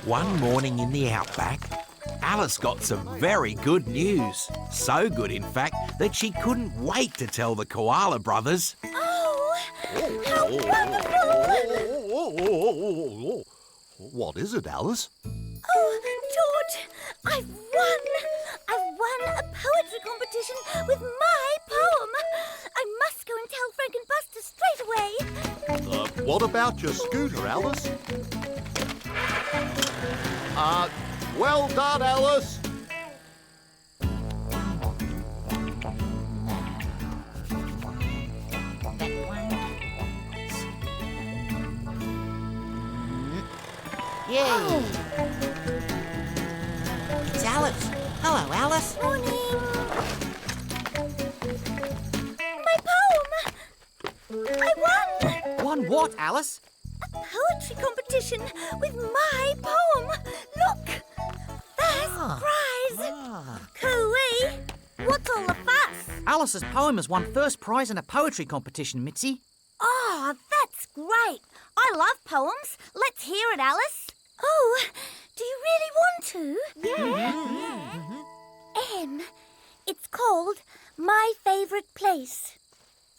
One morning in the Outback, Alice got some very good news. So good, in fact, that she couldn't wait to tell the Koala Brothers. Oh, how wonderful! What is it, Alice? Oh, George, I've won! I've won a poetry competition with my poem. I must go and tell Frank and Buster straight away. What about your scooter, Alice? Well done, Alice. Yay! Oh. It's Alice. Hello, Alice. Morning. My poem! I won! Won what, Alice? A poetry competition with my poem. Look! First prize! Cooey! What's all the fuss? Alice's poem has won first prize in a poetry competition, Mitzi. Oh, that's great. I love poems. Let's hear it, Alice. Oh, do you really want to? Yeah. It's called My Favourite Place.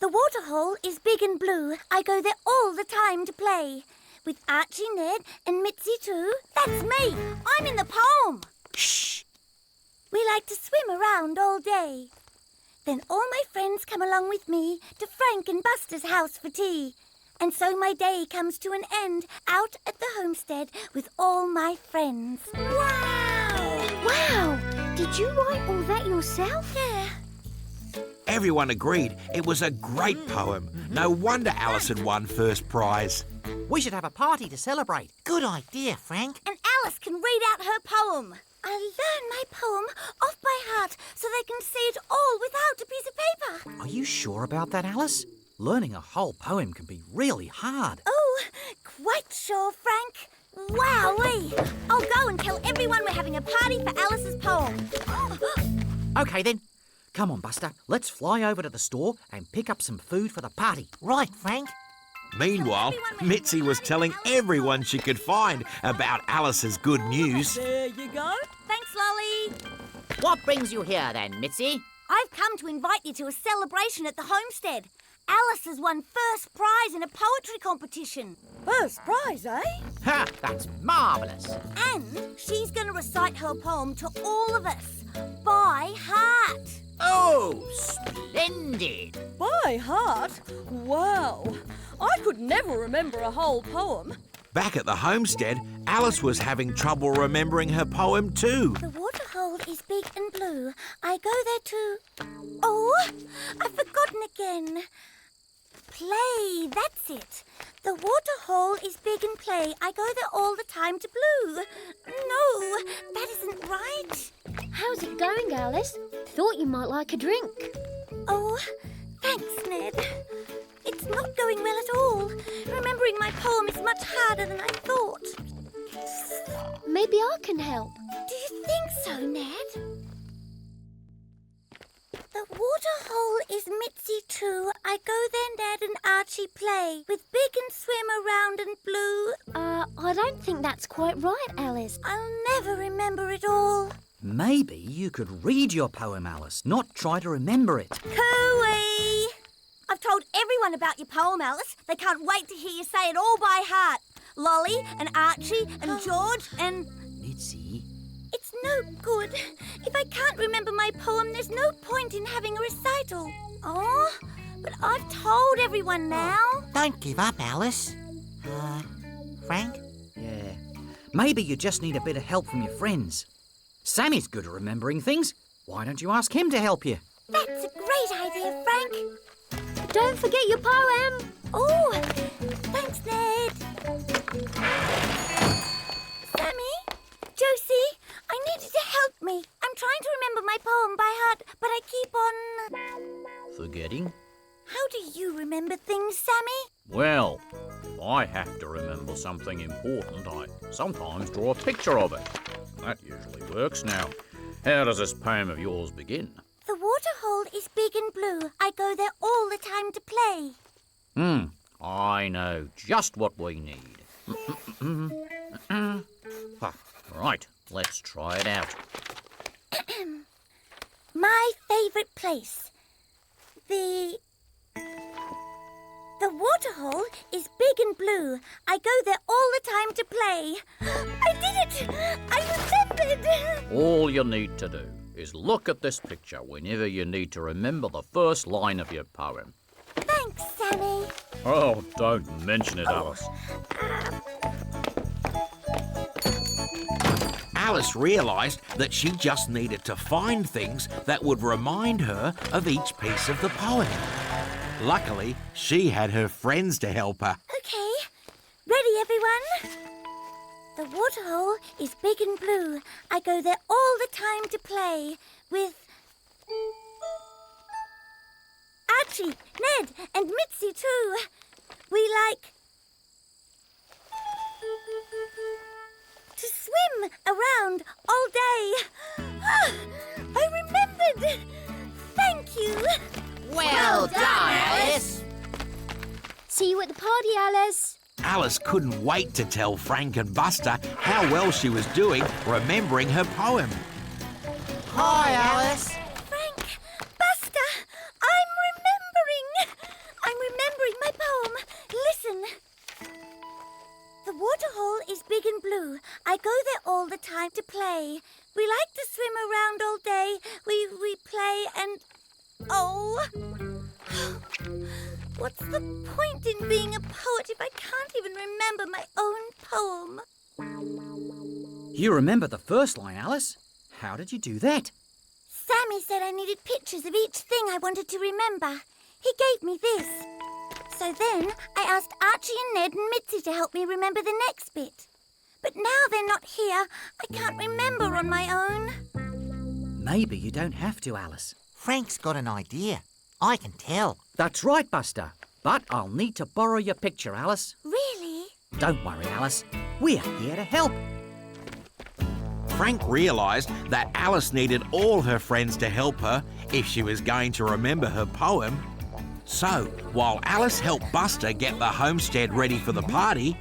The waterhole is big and blue. I go there all the time to play. With Archie, Ned and Mitzi too. That's me. I'm in the poem. Shh. We like to swim around all day. Then all my friends come along with me to Frank and Buster's house for tea. And so my day comes to an end out at the homestead with all my friends. Wow! Wow! Did you write all that yourself? Yeah. Everyone agreed it was a great poem. No wonder Alice had won first prize. We should have a party to celebrate. Good idea, Frank. And Alice can read out her poem. I learn my poem off by heart so they can see it all without a piece of paper. Are you sure about that, Alice? Learning a whole poem can be really hard. Oh, quite sure, Frank. Wowee! I'll go and tell everyone we're having a party for Alice's poem. OK, then. Come on, Buster. Let's fly over to the store and pick up some food for the party. Right, Frank. Meanwhile, Mitzi was telling everyone she could find about Alice's good news. There you go. Thanks, Lolly. What brings you here, then, Mitzi? I've come to invite you to a celebration at the homestead. Alice has won first prize in a poetry competition. First prize, eh? Ha! That's marvellous. And she's going to recite her poem to all of us by heart. Oh, splendid. By heart? Wow. I could never remember a whole poem. Back at the homestead, Alice was having trouble remembering her poem too. The waterhole is big and blue. I go there to... Oh, I've forgotten again. Play, that's it. The waterhole is big and play. I go there all the time to blue. No, that isn't right. How's it going, Alice? Thought you might like a drink. Oh, thanks, Ned. It's not going well at all. Remembering my poem is much harder than I thought. Maybe I can help. Do you think so, Ned? The waterhole is Mitzi too. I go there, Ned and Archie play. With big and swim around and blue. I don't think that's quite right, Alice. I'll never remember it all. Maybe you could read your poem, Alice, not try to remember it. Cooey! I've told everyone about your poem, Alice. They can't wait to hear you say it all by heart. Lolly and Archie and George and... Mitzi. It's no good. If I can't remember my poem, there's no point in having a recital. Oh, but I've told everyone now. Don't give up, Alice. Frank? Yeah. Maybe you just need a bit of help from your friends. Sammy's good at remembering things. Why don't you ask him to help you? That's a great idea, Frank. Don't forget your poem. Oh, thanks, Ned. Sammy? Josie? I need you to help me. I'm trying to remember my poem by heart, but I keep on... Forgetting? How do you remember things, Sammy? Well, if I have to remember something important, I sometimes draw a picture of it. That usually works. Now, how does this poem of yours begin? The waterhole is big and blue. I go there all the time to play. I know just what we need. Right, let's try it out. My favourite place. The waterhole is big and blue. I go there all the time to play. I did it! I remembered! All you need to do is look at this picture whenever you need to remember the first line of your poem. Thanks, Sammy. Oh, don't mention it, Alice. Alice realised that she just needed to find things that would remind her of each piece of the poem. Luckily, she had her friends to help her. Okay. Ready, everyone? The waterhole is big and blue. I go there all the time to play with Archie, Ned, and Mitzi too. We like to swim around all day. Ah, I remembered. Thank you. Well done, Alice. See you at the party, Alice. Alice couldn't wait to tell Frank and Buster how well she was doing remembering her poem. Hi, Alice. Frank, Buster, I'm remembering my poem. Listen. The waterhole is big and blue. I go there all the time to play. We like to swim around all day. We play and... Oh! What's the point in being a poet if I can't even remember my own poem? You remember the first line, Alice? How did you do that? Sammy said I needed pictures of each thing I wanted to remember. He gave me this. So then I asked Archie and Ned and Mitzi to help me remember the next bit. But now they're not here. I can't remember on my own. Maybe you don't have to, Alice. Frank's got an idea. I can tell. That's right, Buster. But I'll need to borrow your picture, Alice. Really? Don't worry, Alice. We're here to help. Frank realised that Alice needed all her friends to help her if she was going to remember her poem. So, while Alice helped Buster get the homestead ready for the party,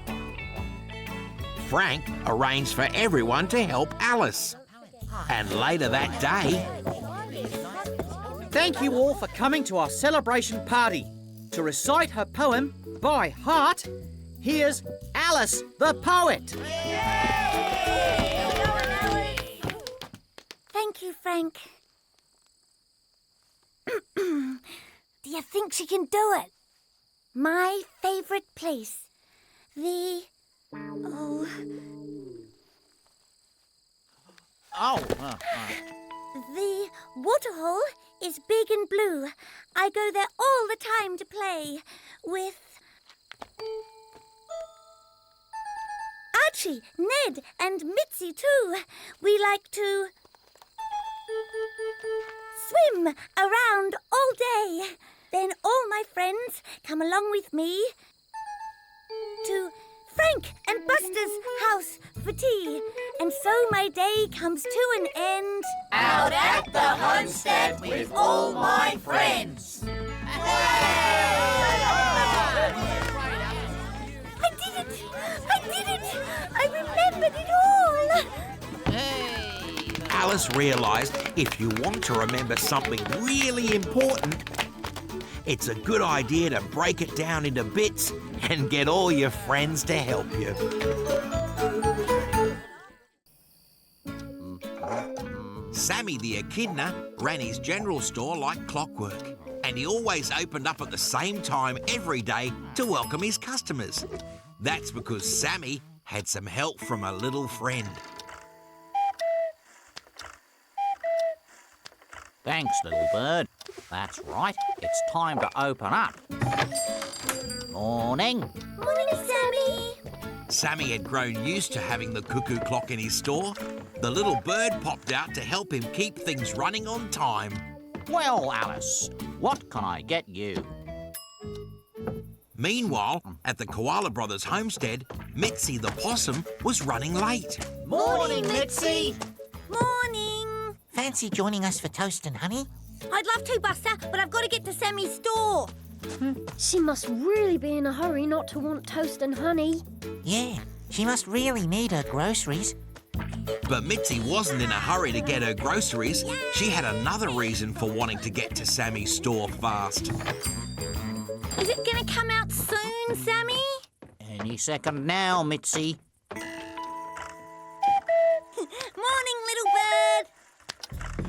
Frank arranged for everyone to help Alice. And later that day... Thank you all for coming to our celebration party. To recite her poem by heart, here's Alice the poet. Thank you, Frank. Do you think she can do it? My favourite place. The... The waterhole is big and blue. I go there all the time to play with... Archie, Ned and Mitzi too. We like to... swim around all day. Then all my friends come along with me to Frank and Buster's house for tea. And so my day comes to an end. Out at the homestead with all my friends. I did it! I did it! I remembered it all! Alice realised if you want to remember something really important, it's a good idea to break it down into bits and get all your friends to help you. Sammy the echidna ran his general store like clockwork, and he always opened up at the same time every day to welcome his customers. That's because Sammy had some help from a little friend. Thanks, little bird. That's right, it's time to open up. Morning. Morning, Sammy! Sammy had grown used to having the cuckoo clock in his store. The little bird popped out to help him keep things running on time. Well, Alice, what can I get you? Meanwhile, at the Koala Brothers homestead, Mitzi the possum was running late. Morning, Mitzi. Morning! Fancy joining us for toast and honey? I'd love to, Buster, but I've got to get to Sammy's store. She must really be in a hurry not to want toast and honey. Yeah, she must really need her groceries. But Mitzi wasn't in a hurry to get her groceries. She had another reason for wanting to get to Sammy's store fast. Is it going to come out soon, Sammy? Any second now, Mitzi. Morning, little bird.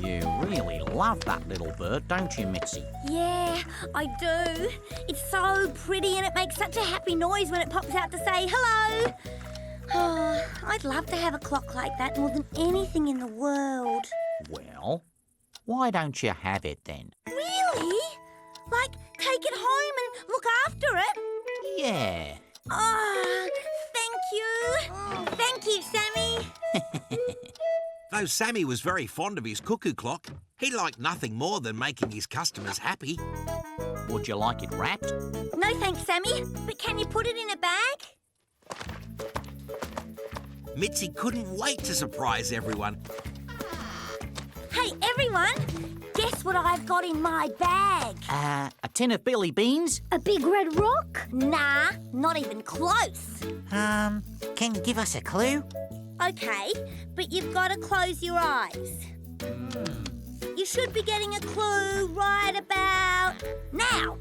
You really love that little bird, don't you, Mitzi? Yeah, I do. It's so pretty and it makes such a happy noise when it pops out to say hello. Oh, I'd love to have a clock like that more than anything in the world. Well, why don't you have it then? Really? Like, take it home and look after it? Yeah. Oh, thank you. Thank you, Sammy. Though Sammy was very fond of his cuckoo clock, he liked nothing more than making his customers happy. Would you like it wrapped? No thanks, Sammy. But can you put it in a bag? Mitzi couldn't wait to surprise everyone. Hey, everyone. Guess what I've got in my bag? A tin of Billy Beans? A big red rock? Nah, not even close. Can you give us a clue? OK, but you've got to close your eyes. You should be getting a clue right about now.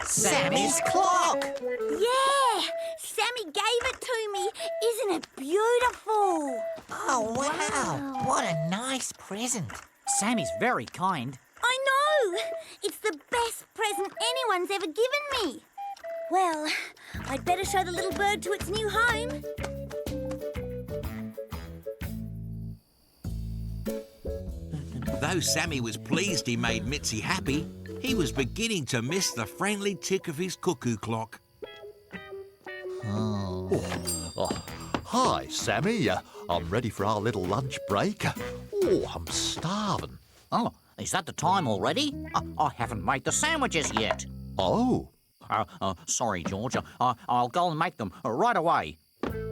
Sammy's clock! Yeah! Sammy gave it to me. Isn't it beautiful? Oh, wow. What a nice present. Sammy's very kind. I know! It's the best present anyone's ever given me. Well, I'd better show the little bird to its new home. Though Sammy was pleased he made Mitzi happy, he was beginning to miss the friendly tick of his cuckoo clock. Hi, Sammy. I'm ready for our little lunch break. Oh, I'm starving. Oh, is that the time already? I haven't made the sandwiches yet. Oh. Sorry, George. I'll go and make them right away.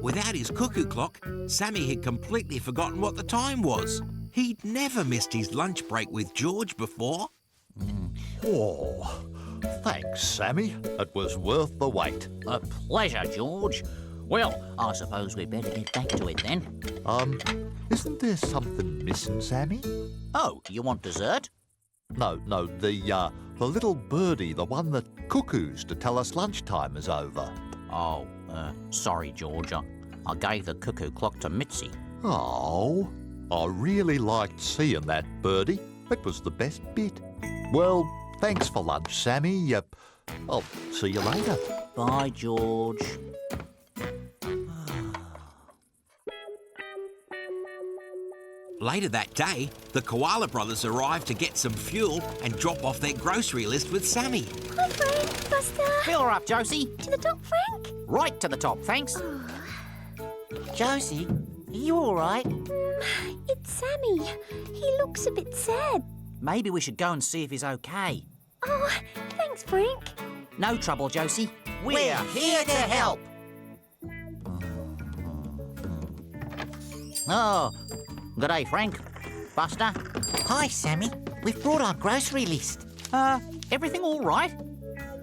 Without his cuckoo clock, Sammy had completely forgotten what the time was. He'd never missed his lunch break with George before. Oh, thanks, Sammy. It was worth the wait. A pleasure, George. Well, I suppose we'd better get back to it then. Isn't there something missing, Sammy? Oh, you want dessert? No, the little birdie, the one that cuckoos to tell us lunchtime is over. Oh, sorry, George. I gave the cuckoo clock to Mitzi. Oh, I really liked seeing that birdie. It was the best bit. Well, thanks for lunch, Sammy. I'll see you later. Bye, George. Later that day, the Koala Brothers arrived to get some fuel and drop off their grocery list with Sammy. Hi, Frank, Buster. Fill her up, Josie. To the top, Frank. Right to the top, thanks. Josie, are you all right? It's Sammy. He looks a bit sad. Maybe we should go and see if he's okay. Oh, thanks, Frank. No trouble, Josie. We're here to help. Oh, good day, Frank. Buster. Hi, Sammy. We've brought our grocery list. Everything all right?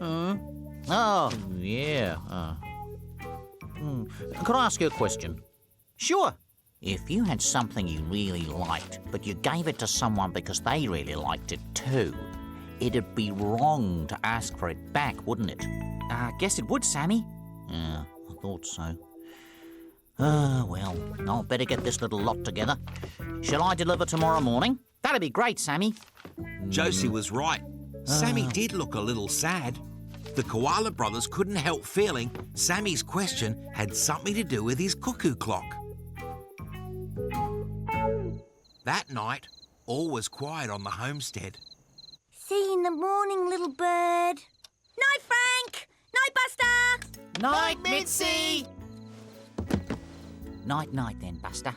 Oh, yeah. Could I ask you a question? Sure. If you had something you really liked, but you gave it to someone because they really liked it too, it'd be wrong to ask for it back, wouldn't it? I guess it would, Sammy. Yeah, I thought so. Well, I'll better get this little lot together. Shall I deliver tomorrow morning? That'd be great, Sammy. Josie was right. Sammy did look a little sad. The Koala Brothers couldn't help feeling Sammy's question had something to do with his cuckoo clock. That night, all was quiet on the homestead. See you in the morning, little bird. Night, Frank. Night, Buster. Night, Mitzi. Night, then, Buster.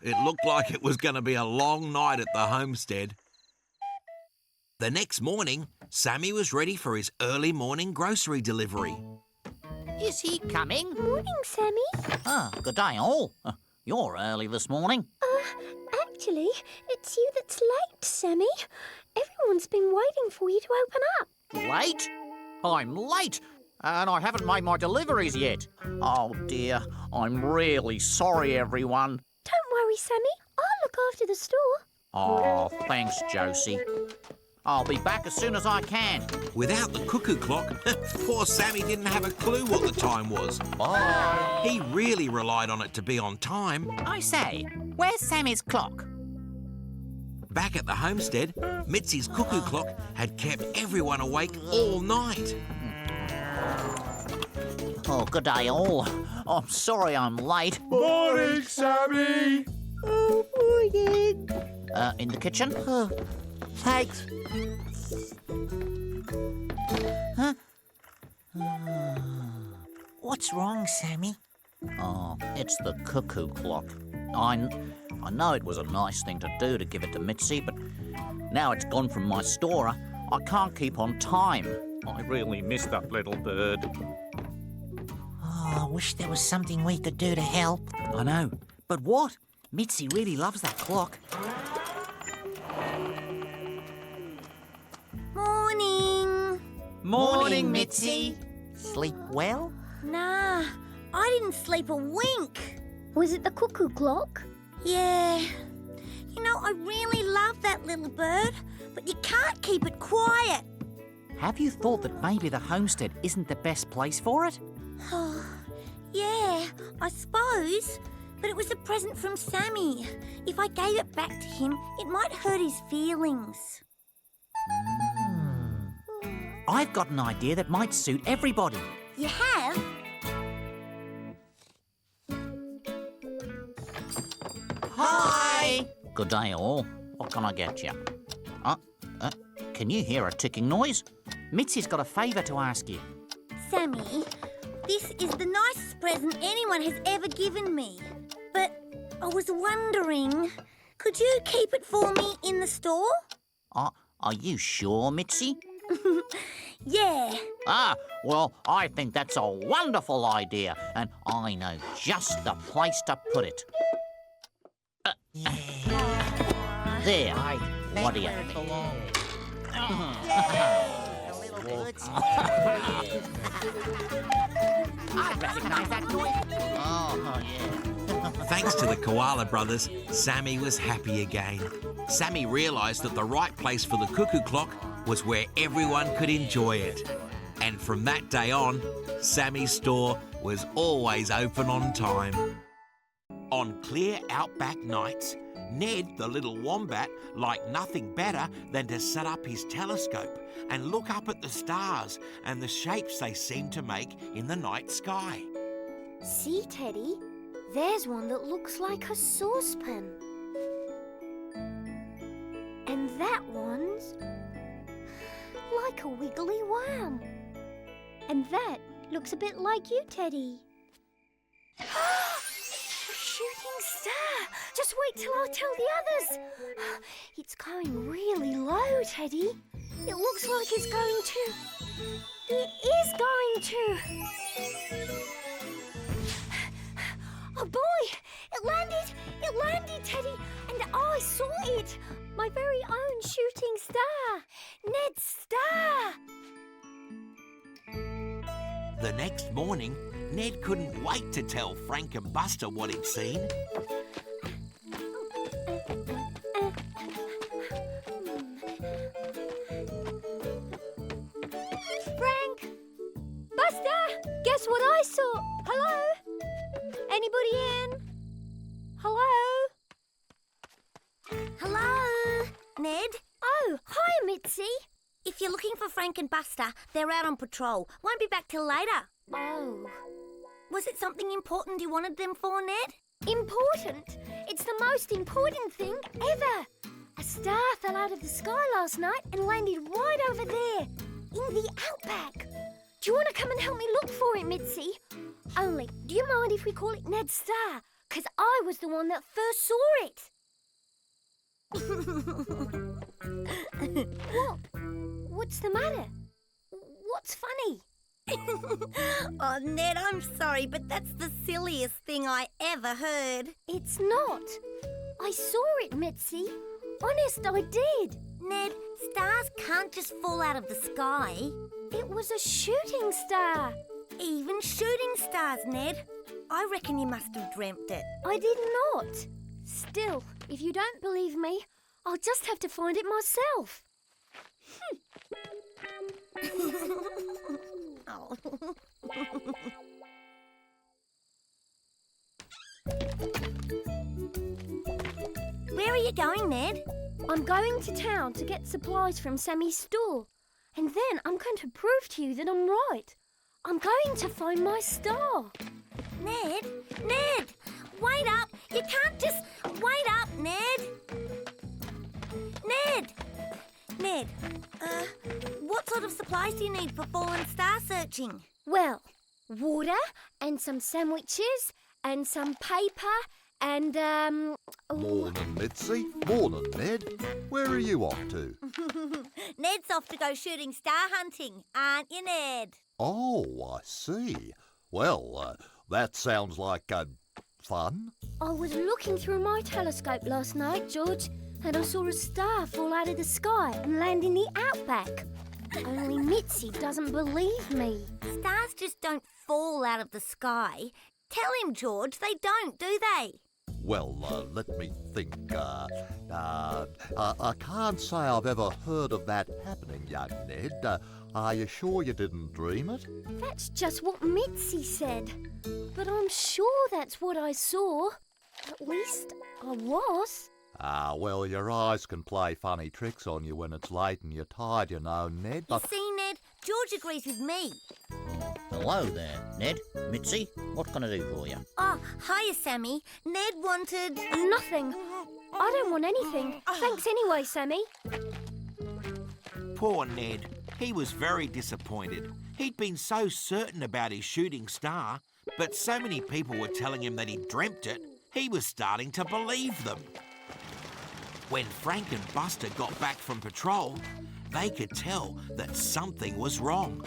It looked like it was going to be a long night at the homestead. The next morning, Sammy was ready for his early morning grocery delivery. Is he coming? Morning, Sammy. Good day, all. You're early this morning. Actually, it's you that's late, Sammy. Everyone's been waiting for you to open up. Late? I'm late, and I haven't made my deliveries yet. Oh, dear. I'm really sorry, everyone. Don't worry, Sammy. I'll look after the store. Oh, thanks, Josie. I'll be back as soon as I can. Without the cuckoo clock, poor Sammy didn't have a clue what the time was. Bye. He really relied on it to be on time. I say, where's Sammy's clock? Back at the homestead, Mitzi's cuckoo clock had kept everyone awake all night. Oh, good day, all. I'm sorry I'm late. Morning, Sammy. Oh, morning. In the kitchen? Thanks. Huh? What's wrong, Sammy? Oh, it's the cuckoo clock. I know it was a nice thing to do to give it to Mitzi, but now it's gone from my store. I can't keep on time. I really miss that little bird. Oh, I wish there was something we could do to help. I know, but what? Mitzi really loves that clock. Morning. Morning, Mitzi. Sleep well? Nah, I didn't sleep a wink. Was it the cuckoo clock? Yeah. You know, I really love that little bird, but you can't keep it quiet. Have you thought that maybe the homestead isn't the best place for it? Yeah, I suppose. But it was a present from Sammy. If I gave it back to him, it might hurt his feelings. I've got an idea that might suit everybody. You have? Hi! Good day, all. What can I get you? Can you hear a ticking noise? Mitzi's got a favour to ask you. Sammy, this is the nicest present anyone has ever given me. But I was wondering, could you keep it for me in the store? Are you sure, Mitzi? Yeah. Well, I think that's a wonderful idea, and I know just the place to put it. There. What do you think? I recognise that noise. Oh, yeah. Thanks to the Koala Brothers, Sammy was happy again. Sammy realised that the right place for the cuckoo clock was where everyone could enjoy it. And from that day on, Sammy's store was always open on time. On clear Outback nights, Ned, the little wombat, liked nothing better than to set up his telescope and look up at the stars and the shapes they seemed to make in the night sky. See, Teddy? There's one that looks like a saucepan. And that one's like a wiggly worm. And that looks a bit like you, Teddy. A shooting star! Just wait till I tell the others. It's going really low, Teddy. It looks like it's going to. It is going to. Oh boy! It landed! It landed, Teddy! And I saw it! My very own shooting star! Ned's star! The next morning, Ned couldn't wait to tell Frank and Buster what he'd seen. Frank! Buster! Guess what I saw? Hello? Anybody in? Hello? Hello, Ned. Oh, hi, Mitzi. If you're looking for Frank and Buster, they're out on patrol. Won't be back till later. Oh. Was it something important you wanted them for, Ned? Important? It's the most important thing ever. A star fell out of the sky last night and landed right over there, in the Outback. Do you want to come and help me look for it, Mitzi? Only, do you mind if we call it Ned's star? 'Cause I was the one that first saw it. What? What's the matter? What's funny? Oh, Ned, I'm sorry, but that's the silliest thing I ever heard. It's not. I saw it, Mitzi. Honest, I did. Ned, stars can't just fall out of the sky. It was a shooting star. Even shooting stars, Ned. I reckon you must have dreamt it. I did not. Still, if you don't believe me, I'll just have to find it myself. Oh. Where are you going, Ned? I'm going to town to get supplies from Sammy's store. And then I'm going to prove to you that I'm right. I'm going to find my star. Ned? Ned! Wait up! You can't just... Wait up, Ned! Ned! Ned, what sort of supplies do you need for fallen star searching? Well, water and some sandwiches and some paper and, Morning, Mitzi. Morning, Ned. Where are you off to? Ned's off to go shooting star hunting, aren't you, Ned? Oh, I see. Well, that sounds like fun. I was looking through my telescope last night, George, and I saw a star fall out of the sky and land in the Outback. Only Mitzi doesn't believe me. Stars just don't fall out of the sky. Tell him, George, they don't, do they? Well, let me think. I can't say I've ever heard of that happening, young Ned. Are you sure you didn't dream it? That's just what Mitzi said. But I'm sure that's what I saw. At least I was. Well, your eyes can play funny tricks on you when it's late and you're tired, you know, Ned. You see, Ned, George agrees with me. Hello there, Ned. Mitzi, what can I do for you? Oh, hiya, Sammy. Ned wanted... Nothing. I don't want anything. Thanks anyway, Sammy. Poor Ned. He was very disappointed. He'd been so certain about his shooting star, but so many people were telling him that he dreamt it, he was starting to believe them. When Frank and Buster got back from patrol, they could tell that something was wrong.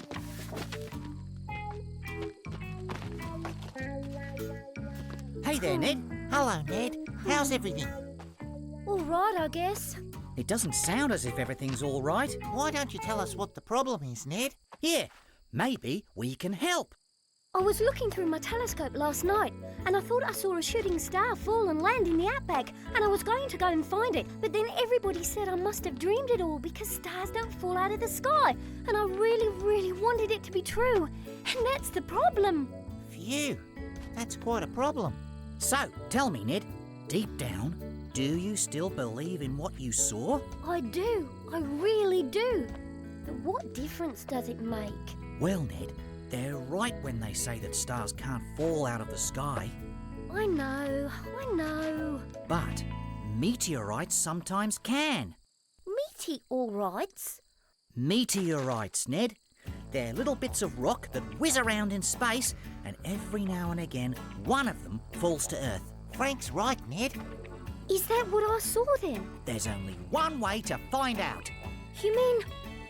Hey there, Ned. Hello, Ned. How's everything? All right, I guess. It doesn't sound as if everything's all right. Why don't you tell us what the problem is, Ned? Yeah, maybe we can help. I was looking through my telescope last night and I thought I saw a shooting star fall and land in the Outback and I was going to go and find it, but then everybody said I must have dreamed it all because stars don't fall out of the sky and I really, really wanted it to be true. And that's the problem. Phew, that's quite a problem. So, tell me, Ned, deep down, do you still believe in what you saw? I do. I really do. But what difference does it make? Well, Ned, they're right when they say that stars can't fall out of the sky. I know. But meteorites sometimes can. Meteorites? Meteorites, Ned. They're little bits of rock that whiz around in space, and every now and again, one of them falls to Earth. Frank's right, Ned. Is that what I saw then? There's only one way to find out. You mean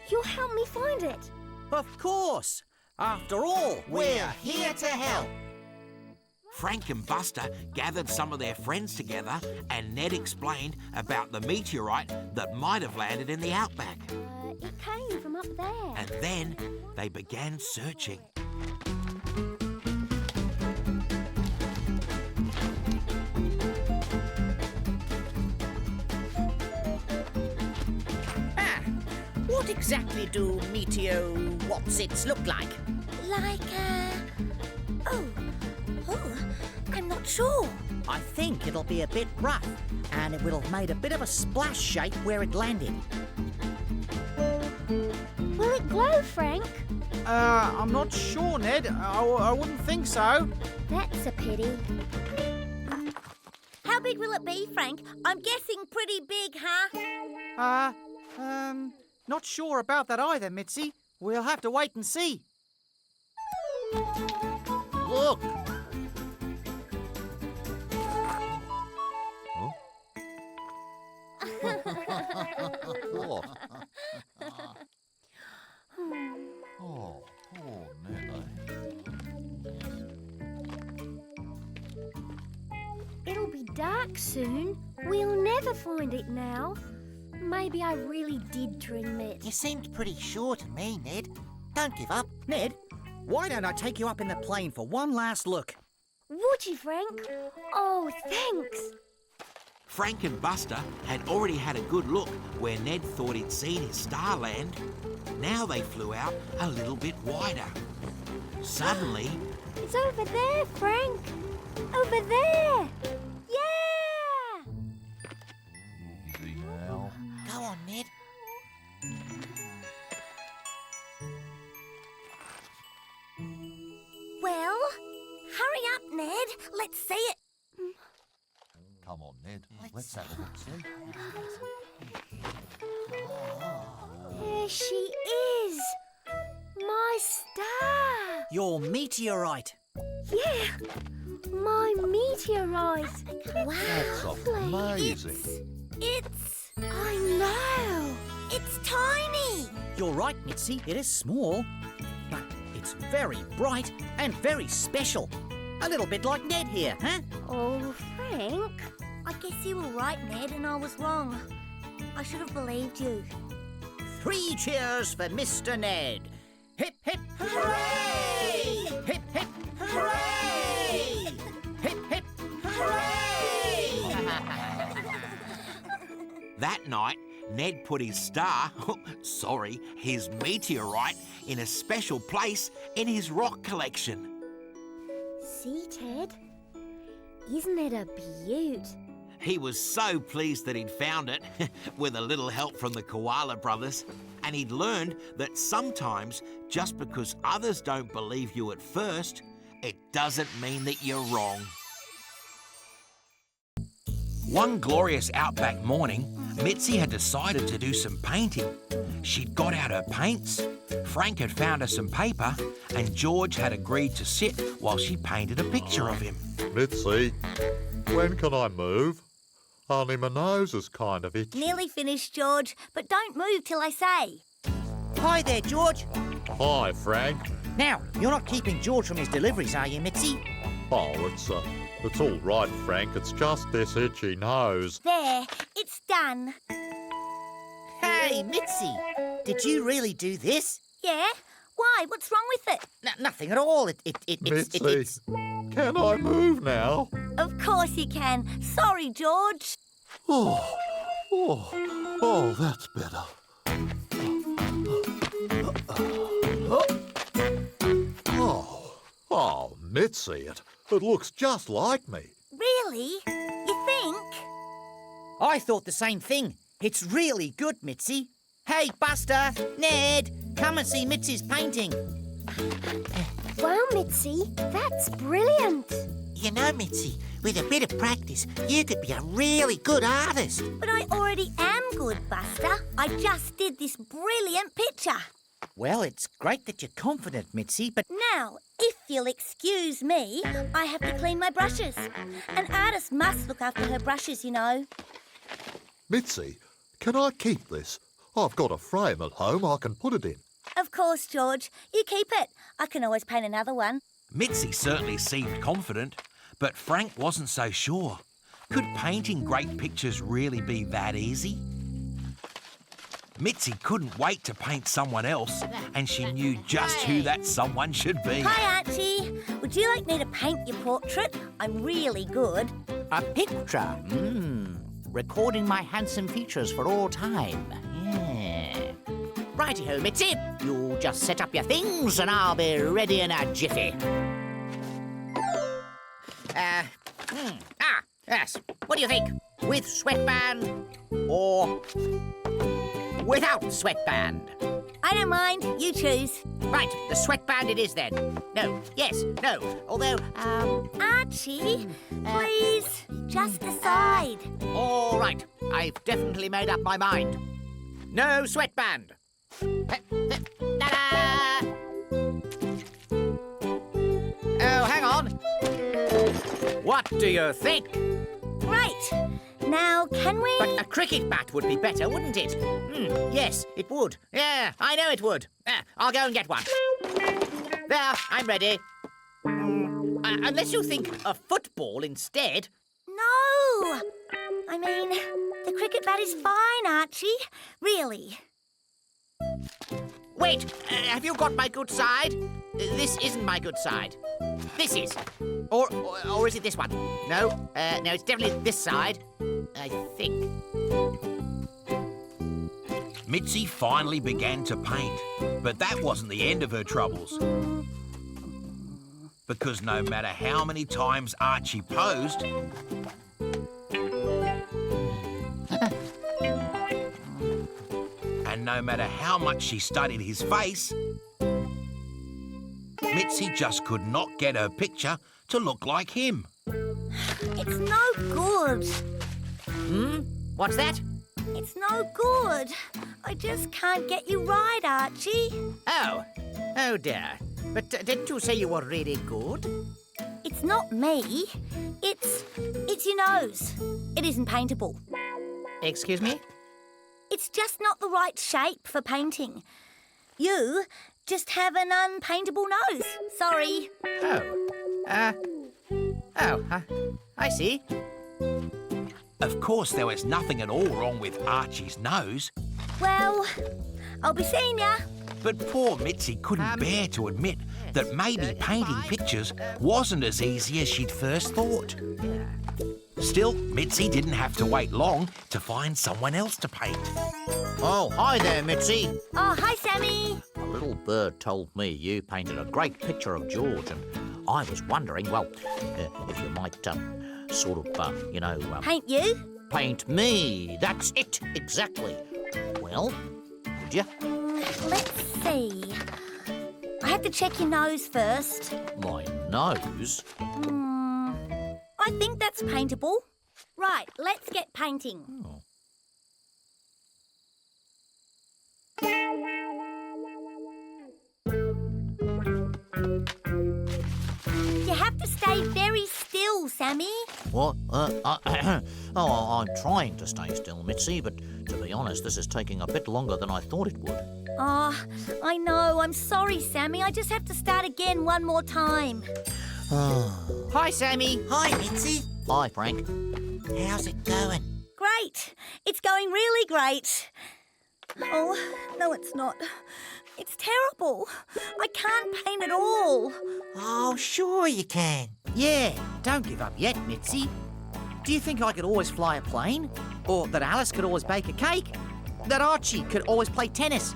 you'll help me find it? Of course. After all, We're here to help. Frank and Buster gathered some of their friends together and Ned explained about the meteorite that might have landed in the Outback. It came from up there. And then they began searching. What exactly do what's-its look like? Like, I'm not sure. I think it'll be a bit rough, and it will have made a bit of a splash shape where it landed. Will it glow, Frank? I'm not sure, Ned. I wouldn't think so. That's a pity. How big will it be, Frank? I'm guessing pretty big, huh? Not sure about that either, Mitzi. We'll have to wait and see. Look! Oh. Oh, poor Ned. dark soon. We'll never find it now. Maybe I really did dream it. You seemed pretty sure to me, Ned. Don't give up. Ned, why don't I take you up in the plane for one last look? Would you, Frank? Oh, thanks. Frank and Buster had already had a good look where Ned thought he'd seen his starland. Now they flew out a little bit wider. Suddenly, It's over there, Frank. Over there. Yeah! Easy now. Go on, Ned. Well, hurry up, Ned. Let's see it. Come on, Ned. Let's have a look, see? There she is. My star. Your meteorite. Yeah, my meteorite. Wow. That's amazing. I know. It's tiny. You're right, Mitzi. It is small, but it's very bright and very special. A little bit like Ned here, huh? Oh, Frank. I guess you were right, Ned, and I was wrong. I should have believed you. 3 cheers for Mr. Ned. Hip, hip, Hooray! hip, hip, Hooray! hip, hip. Hooray! that night, Ned put his star, his meteorite, in a special place in his rock collection. See, Ted? Isn't it a beaut? He was so pleased that he'd found it, with a little help from the Koala Brothers, and he'd learned that sometimes, just because others don't believe you at first, it doesn't mean that you're wrong. One glorious Outback morning, Mitzi had decided to do some painting. She'd got out her paints, Frank had found her some paper, and George had agreed to sit while she painted a picture of him. Mitzi, when can I move? Only my nose is kind of itchy. Nearly finished, George, but don't move till I say. Hi there, George. Hi, Frank. Now, you're not keeping George from his deliveries, are you, Mitzi? Oh, it's all right, Frank. It's just this itchy nose. There, it's done. Hey, Mitzi, did you really do this? Yeah? Why? What's wrong with it? Nothing at all. Mitzi, can I move now? Of course you can. Sorry, George. Oh, that's better. Oh, Mitzi, it looks just like me. Really? You think? I thought the same thing. It's really good, Mitzi. Hey, Buster, Ned, come and see Mitzi's painting. Wow, Mitzi, that's brilliant. You know, Mitzi, with a bit of practice, you could be a really good artist. But I already am good, Buster. I just did this brilliant picture. Well, it's great that you're confident, Mitzi, but Now, if you'll excuse me, I have to clean my brushes. An artist must look after her brushes, you know. Mitzi, can I keep this? I've got a frame at home I can put it in. Of course, George. You keep it. I can always paint another one. Mitzi certainly seemed confident, but Frank wasn't so sure. Could painting great pictures really be that easy? Mitzi couldn't wait to paint someone else, and she knew just who that someone should be. Hi, Archie. Would you like me to paint your portrait? I'm really good. A picture? Recording my handsome features for all time. Yeah. Righty-ho, Mitzi. You just set up your things and I'll be ready in a jiffy. Yes. What do you think? With sweatband or without sweatband? I don't mind. You choose. Right, the sweatband it is then. No, yes, no. Although, Archie, please, just decide. all right. I've definitely made up my mind. No sweatband. Ta-da! Oh, hang on. What do you think? Right. Now, can we... But a cricket bat would be better, wouldn't it? Yes, it would. Yeah, I know it would. I'll go and get one. There, I'm ready. Unless you think a football instead. No! I mean, the cricket bat is fine, Archie. Really. Wait, have you got my good side? This isn't my good side. This is. Or is it this one? No, no, it's definitely this side. I think. Mitzi finally began to paint, but that wasn't the end of her troubles. Because no matter how many times Archie posed, and no matter how much she studied his face, Mitzi just could not get her picture to look like him. It's no good. What's that? It's no good. I just can't get you right, Archie. Oh dear. But didn't you say you were really good? It's not me. It's your nose. It isn't paintable. Excuse me? It's just not the right shape for painting. You just have an unpaintable nose. Sorry. I see. Of course, there was nothing at all wrong with Archie's nose, Well, I'll be seeing ya. but poor Mitzi couldn't bear to admit that maybe painting pictures wasn't as easy as she'd first thought. Still, Mitzi didn't have to wait long to find someone else to paint. Oh, hi there, Mitzi. Oh, hi, Sammy. A little bird told me you painted a great picture of George, and I was wondering, well, if you might, Paint you? paint me. That's it, exactly. Well, would you? Let's see. I have to check your nose first. My nose? I think that's paintable. Right, let's get painting. Oh. You have to stay very still, Sammy. What? I'm trying to stay still, Mitzi, but to be honest, this is taking a bit longer than I thought it would. Oh, I know. I'm sorry, Sammy. I just have to start again one more time. Hi, Sammy. Hi, Mitzi. Hi, Frank. How's it going? Great. It's going really great. Oh, no, it's not. It's terrible. I can't paint at all. Oh, sure you can. Yeah, don't give up yet, Mitzi. Do you think I could always fly a plane? Or that Alice could always bake a cake? That Archie could always play tennis?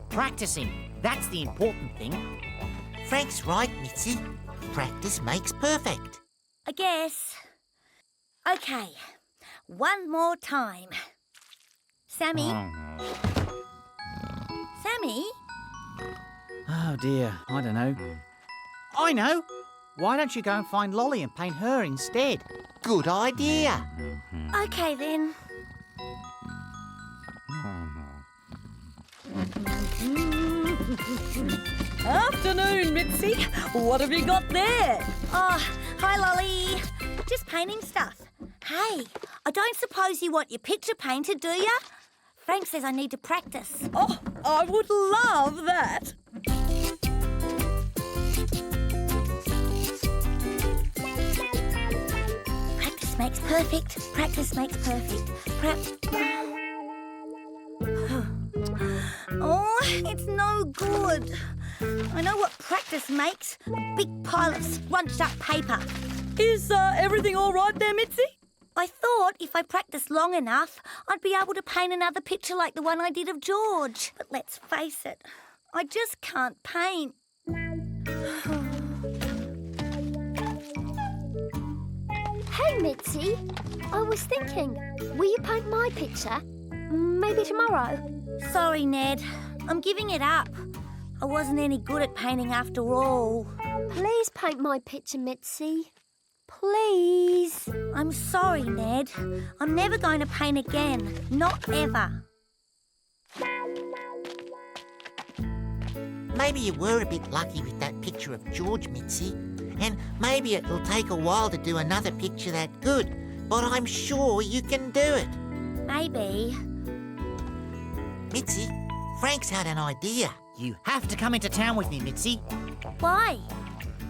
Practicing, that's the important thing. Frank's right, Mitzi. Practice makes perfect. I guess. Okay, one more time. Sammy? Sammy? Oh, dear. I don't know. I know. Why don't you go and find Lolly and paint her instead? Good idea. Okay, then. Afternoon, Mitzi. What have you got there? Oh, hi, Lolly. Just painting stuff. Hey, I don't suppose you want your picture painted, do ya? Frank says I need to practice. Oh, I would love that. Practice makes perfect. Practice makes perfect. Oh, it's no good. I know what practice makes. A big pile of scrunched up paper. Is everything all right there, Mitzi? I thought if I practiced long enough, I'd be able to paint another picture like the one I did of George. But let's face it, I just can't paint. Hey, Mitzi. I was thinking, will you paint my picture? Maybe tomorrow? Sorry, Ned. I'm giving it up. I wasn't any good at painting after all. Please paint my picture, Mitzi. Please. I'm sorry, Ned. I'm never going to paint again. Not ever. Maybe you were a bit lucky with that picture of George, Mitzi. And maybe it'll take a while to do another picture that good. But I'm sure you can do it. Maybe. Mitzi, Frank's had an idea. You have to come into town with me, Mitzi. Why?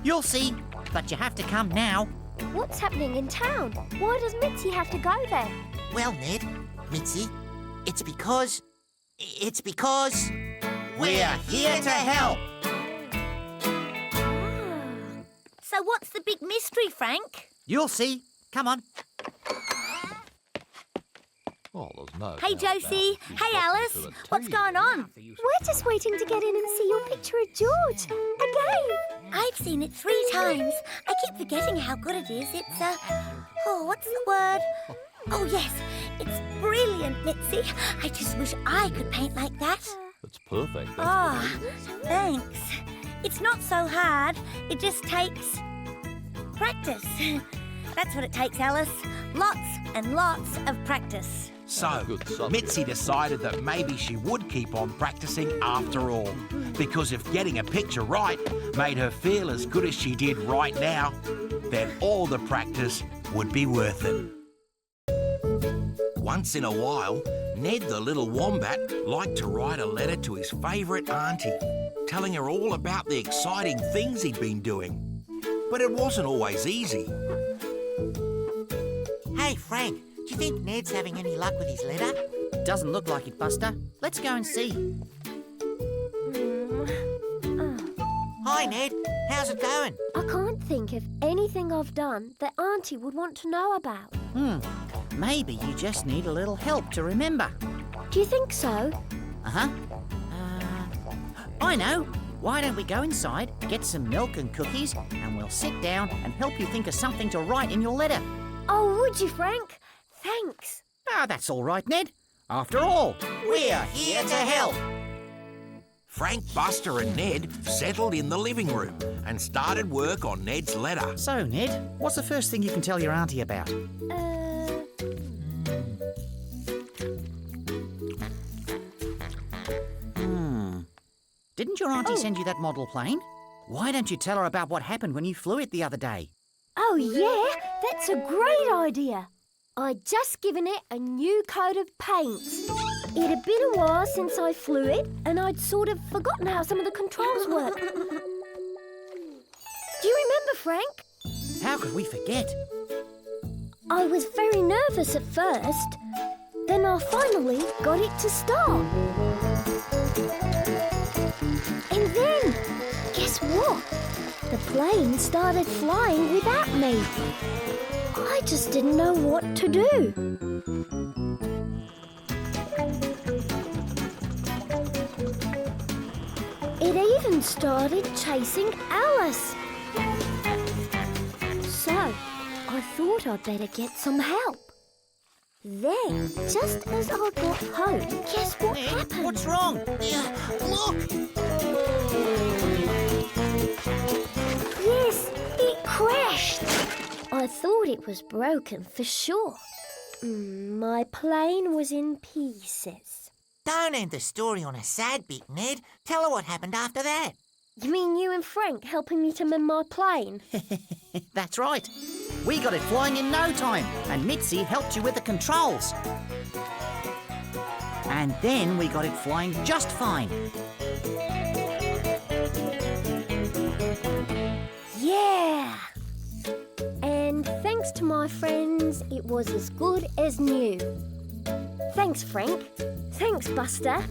You'll see, but you have to come now. What's happening in town? Why does Mitzi have to go there? Well, Ned, Mitzi, it's because we're here to help. So what's the big mystery, Frank? You'll see. Come on. Oh, there's no Hey, doubt Josie. about it. She's Hey, got Alice. to the What's tea. going on? We're just waiting to get in and see your picture of George. Again. I've seen it 3 times. I keep forgetting how good it is. It's, what's the word? Oh, yes. It's brilliant, Mitzi. I just wish I could paint like that. It's perfect. Oh, thanks. It's not so hard. It just takes practice. That's what it takes, Alice. Lots and lots of practice. So, Good subject. Mitzi decided that maybe she would keep on practicing after all. Because if getting a picture right made her feel as good as she did right now, then all the practice would be worth it. Once in a while, Ned the little wombat liked to write a letter to his favourite auntie, telling her all about the exciting things he'd been doing. But it wasn't always easy. Hey, Frank, do you think Ned's having any luck with his letter? Doesn't look like it, Buster. Let's go and see. Hi, Ned. How's it going? I can't think of anything I've done that Auntie would want to know about. Maybe you just need a little help to remember. Do you think so? Uh-huh. I know. Why don't we go inside, get some milk and cookies, and we'll sit down and help you think of something to write in your letter. Oh, would you, Frank? Thanks. Ah, that's all right, Ned. After all, We're here to help. Frank, Buster and Ned settled in the living room and started work on Ned's letter. so, Ned, what's the first thing you can tell your auntie about? Didn't your auntie send you that model plane? Why don't you tell her about what happened when you flew it the other day? Oh, yeah? That's a great idea. I'd just given it a new coat of paint. It had been a while since I flew it, and I'd sort of forgotten how some of the controls work. Do you remember, Frank? How could we forget? I was very nervous at first. Then I finally got it to start. And then, guess what? The plane started flying without me. I just didn't know what to do. It even started chasing Alice. So, I thought I'd better get some help. Then, just as I got home, guess what happened? What's wrong? Yeah, look. Yes, it crashed. I thought it was broken for sure. My plane was in pieces. Don't end the story on a sad bit, Ned. Tell her what happened after that. You mean you and Frank helping me to mend my plane? That's right. We got it flying in no time, and Mitzi helped you with the controls. And then we got it flying just fine. Yeah! And thanks to my friends, it was as good as new. Thanks, Frank. Thanks, Buster.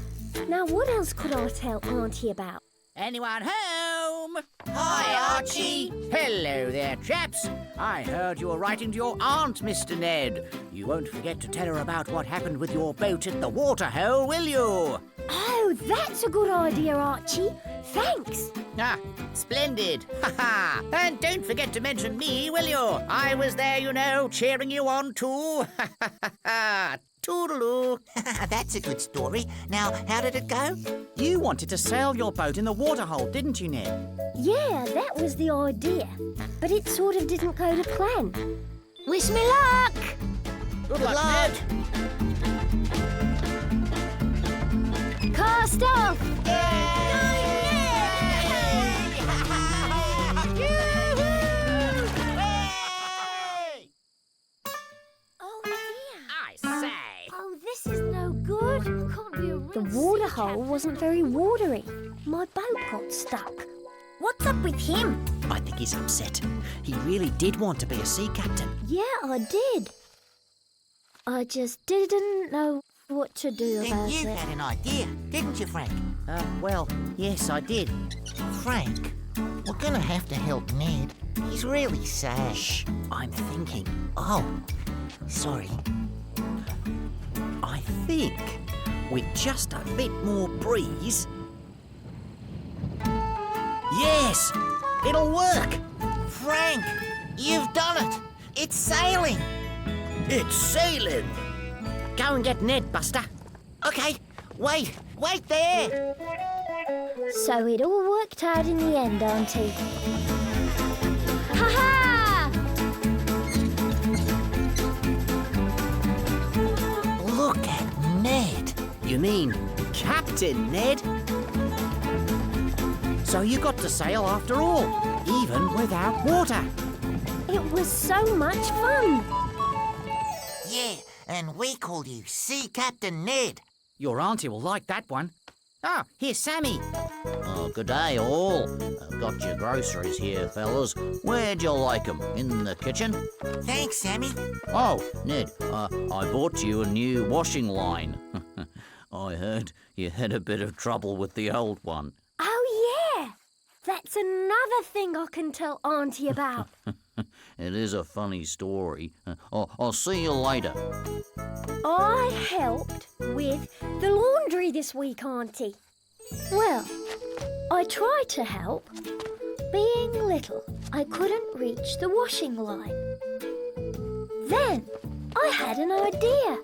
Now, what else could I tell Auntie about? Anyone home? Hi, Archie. Hello there, chaps. I heard you were writing to your aunt, Mr. Ned. You won't forget to tell her about what happened with your boat at the waterhole, will you? Oh, that's a good idea, Archie. Thanks. Ah, splendid. Ha-ha. And don't forget to mention me, will you? I was there, you know, cheering you on too. Ha-ha-ha-ha. Toodaloo. That's a good story. Now, how did it go? You wanted to sail your boat in the waterhole, didn't you, Ned? Yeah, that was the idea. But it sort of didn't go to plan. Wish me luck! Good luck, Ned. Cast off! Oh, dear. I say. Oh, this is no good. Can't be a the waterhole wasn't very watery. My boat got stuck. What's up with him? I think he's upset. He really did want to be a sea captain. Yeah, I did. I just didn't know what to do Then about you it. had an idea, didn't you, Frank? Well, yes, I did. Frank, we're gonna have to help Ned. He's really sad. Shh, I'm thinking. Oh, sorry. I think with just a bit more breeze... Yes! It'll work! Frank, you've done it. It's sailing. It's sailing! Go and get Ned, Buster. Okay, wait there. So it all worked out in the end, Auntie. Ha-ha! Look at Ned. You mean Captain Ned? So you got to sail after all, even without water. It was so much fun. Yeah, and we call you Sea Captain Ned. Your auntie will like that one. Ah, here's Sammy. Oh, good day, all. I've got your groceries here, fellas. Where'd you like 'em? In the kitchen? Thanks, Sammy. Oh, Ned, I bought you a new washing line. I heard you had a bit of trouble with the old one. Oh, yeah. That's another thing I can tell Auntie about. It is a funny story. I'll see you later. I helped with the laundry this week, Auntie. Well, I tried to help. Being little, I couldn't reach the washing line. Then I had an idea.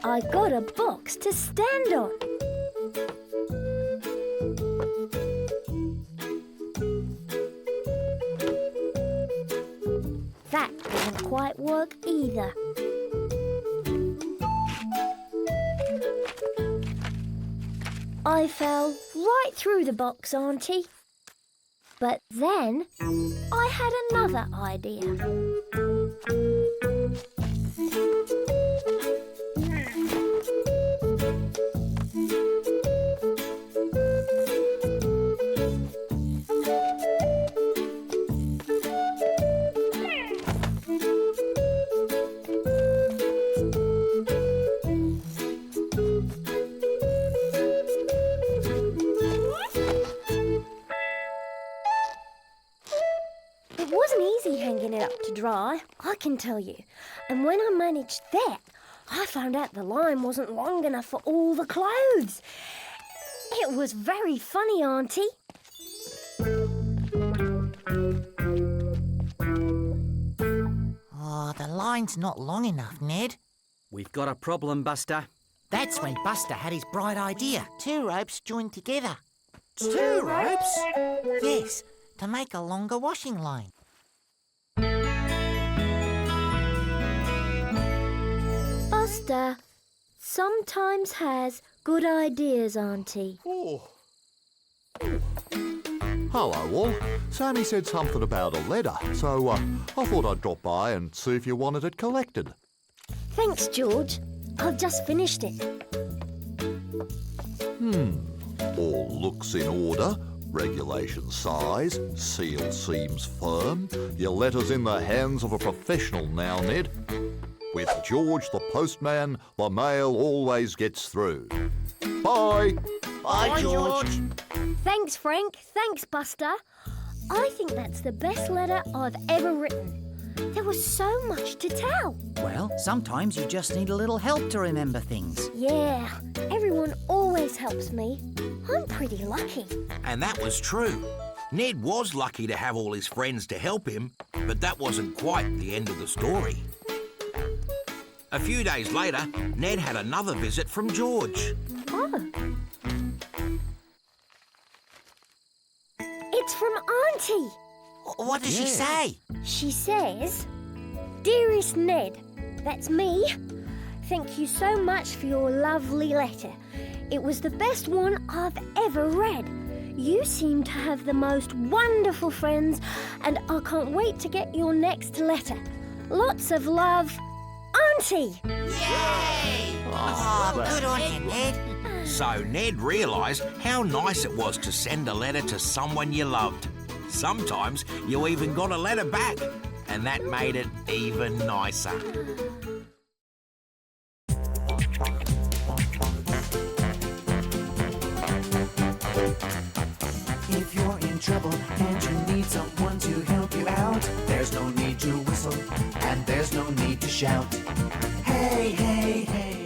I got a box to stand on. That didn't quite work either. I fell right through the box, Auntie. But then I had another idea. It wasn't easy hanging it up to dry, I can tell you. And when I managed that, I found out the line wasn't long enough for all the clothes. It was very funny, Auntie. Oh, the line's not long enough, Ned. We've got a problem, Buster. That's when Buster had his bright idea. 2 ropes joined together. 2 ropes? Yes, to make a longer washing line. Buster sometimes has good ideas, Auntie. Oh. Hello, all. Sammy said something about a letter, so I thought I'd drop by and see if you wanted it collected. Thanks, George. I've just finished it. All looks in order. Regulation size, seal seems firm. Your letter's in the hands of a professional now, Ned. With George the postman, the mail always gets through. Bye! Bye, George. Thanks, Frank. Thanks, Buster. I think that's the best letter I've ever written. There was so much to tell. Well, sometimes you just need a little help to remember things. Yeah, everyone always helps me. I'm pretty lucky. And that was true. Ned was lucky to have all his friends to help him, but that wasn't quite the end of the story. A few days later, Ned had another visit from George. Oh. It's from Auntie. What does she say? She says, "Dearest Ned, that's me. Thank you so much for your lovely letter. It was the best one I've ever read. You seem to have the most wonderful friends, and I can't wait to get your next letter. Lots of love, Auntie." Yay! Oh, good on you, Ned. So Ned realised how nice it was to send a letter to someone you loved. Sometimes you even got a letter back, and that made it even nicer. If you're in trouble and you need someone to help you out, there's no need to whistle and there's no need to shout. Hey, hey, hey.